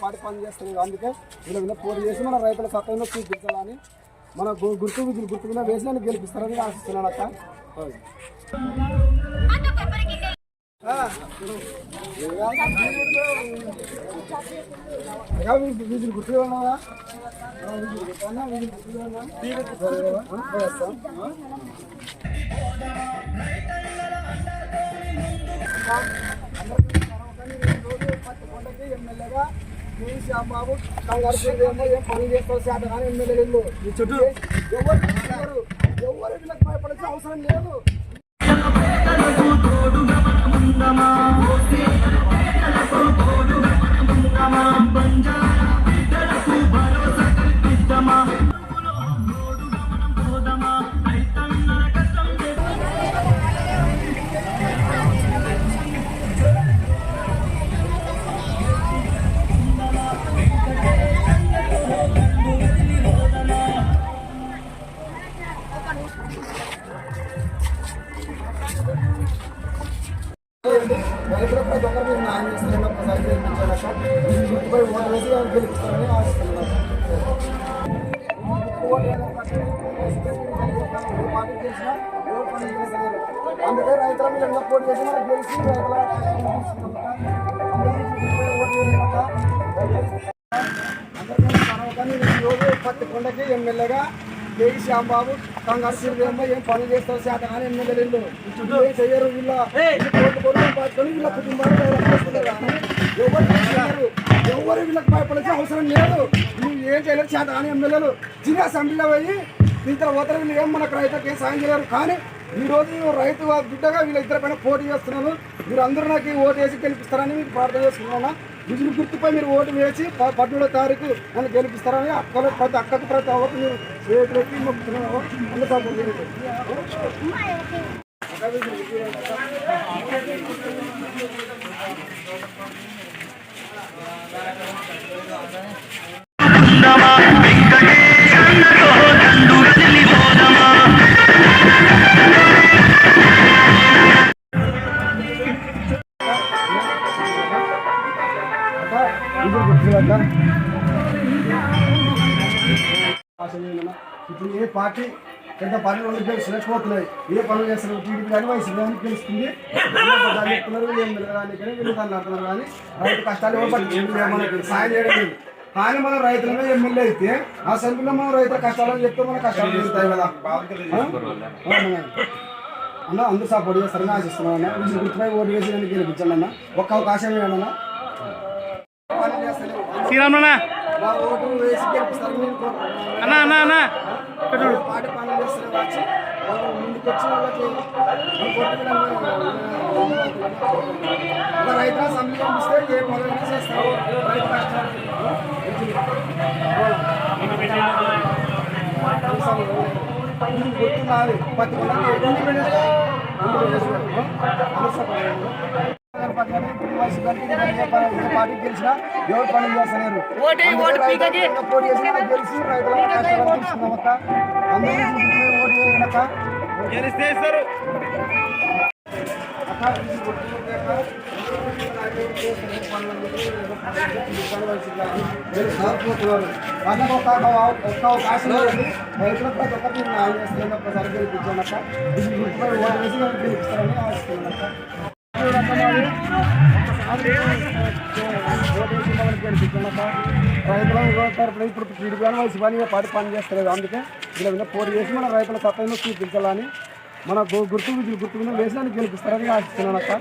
పాటి పని చేస్తుంది. అందుకే వీళ్ళ పోటీ చేసి మన రైతుల సత్తాలో చూపించాలని మన గుర్తు మీద వేసి గెలిపిస్తారని ఆశిస్తున్నాను అక్క. వీధులు గుర్తు ఉన్నావా? ఎమ్మెల్యేగా శ్యామబాబు కంగారు ఏం పనులు చేస్తారు శాతం కానీ ఎమ్మెల్యేలు చుట్టూ ఎవరు వీళ్ళకి భయపడాల్సిన అవసరం లేదు. రైతులపై దొంగ మీరు న్యాయం చేస్తారని ఒక్కసారి గెలిపించాలపై ఓటు వేసి గెలిపిస్తారని ఆశిస్తున్నాను. అందుకే రైతుల మీద ఎంత పోటీ చేసి మనకు గెలిచి అందరికీ పత్తి కొండకి ఎమ్మెల్యేగా కేఈ శ్యాంబాబు కంగారు ఏం పనులు చేస్తారు శాతం కానీ ఎమ్మెల్యేలు చెయ్యరు. వీళ్ళ పట్టుకొని వీళ్ళ కుటుంబాలు కానీ ఎవరు వీళ్ళకి భయపడాల్సిన అవసరం లేదు. నువ్వు ఏం చేయలేదు శాతం కానీ ఎమ్మెల్యేలు జిల్లా అసెంబ్లీలో పోయి ఇంత ఓతర వీళ్ళు ఏం మనకు రైతులకు ఏం సాయం చేయరు. కానీ ఈరోజు రైతు బిడ్డగా వీళ్ళ ఇద్దరి పైన పోటీ చేస్తున్నాను. మీరు అందరూ నాకు ఓటు వేసి గెలిపిస్తారని మీకు ప్రార్థన చేసుకున్నాను. విజులు గుర్తుపై మీరు ఓటు వేసి 17వ తారీఖు నన్ను గెలిపిస్తారని ప్రతి అక్కకు ప్రతి అవ్వకు మీరు చేతులకి మొక్కుతున్నాను. ఇప్పుడు ఏ పార్టీ పెద్ద పనులు లేకపోతున్నాయి. ఏ పనులు చేస్తున్నారు టీడీపీ కానీ వైసీపీ కానీ గెలుస్తుంది చెప్తున్నారు. వీళ్ళు కానీ వీళ్ళు దాన్ని అంటున్నారు. కానీ రైతు కష్టాలు మనకి సాయం చేయడం లేదు. కానీ మనం రైతులమే ఎమ్మెల్యే అయితే ఆ అసెంబ్లీలో మనం రైతుల కష్టాలని చెప్తే మన కష్టాలు జరుగుతాయి కదా అన్న. అందరూ సపోర్ట్ చేస్తారని ఆశిస్తున్నాను అన్న. వీళ్ళు గుర్తుపై ఓటు వేసి నన్ను గెలిపించండి అన్న. ఒక్క అవకాశం ఏమన్నా ఓటు వేసి గెలిపిస్తారని పార్టీ పనులు చేస్తారు. వచ్చి ముందుకు వచ్చి వాళ్ళకి రైతుల అసెంబ్లీ పంపిస్తే ఏ పనులు చేస్తారు. రైతు కష్టాలు మీకు గుర్తున్నది ప్రతి ఒక్కరికి ఇండిపెండెంట్గా పార్టీకి గెలిచినా ఎవరు పనులు చేస్తలేరు పోటీ చేసి గెలిచి రైతుల కష్టపడుతున్నామక్క అందరూ ఓటు వేయనక్క గెలిస్తే ఇస్తారు ఒక్క అవకాశం రైతులకు ప్రతి ఒక్కరికి న్యాయం చేస్తారని ఒక్కసారి గెలిపించానక్క ఓటు వేసి గెలిపిస్తారని ఆశిస్తున్నానక్క రైతుల తరఫున ఇప్పుడు టీడీపీ వయసు పని పార్టీ పని చేస్తలేదు అందుకే ఇలా పోటీ చేసి మన రైతుల సత్తాను చూపించాలని మన గుర్తు మీద వేసానికి గెలిపిస్తారని ఆశిస్తున్నాను అక్క.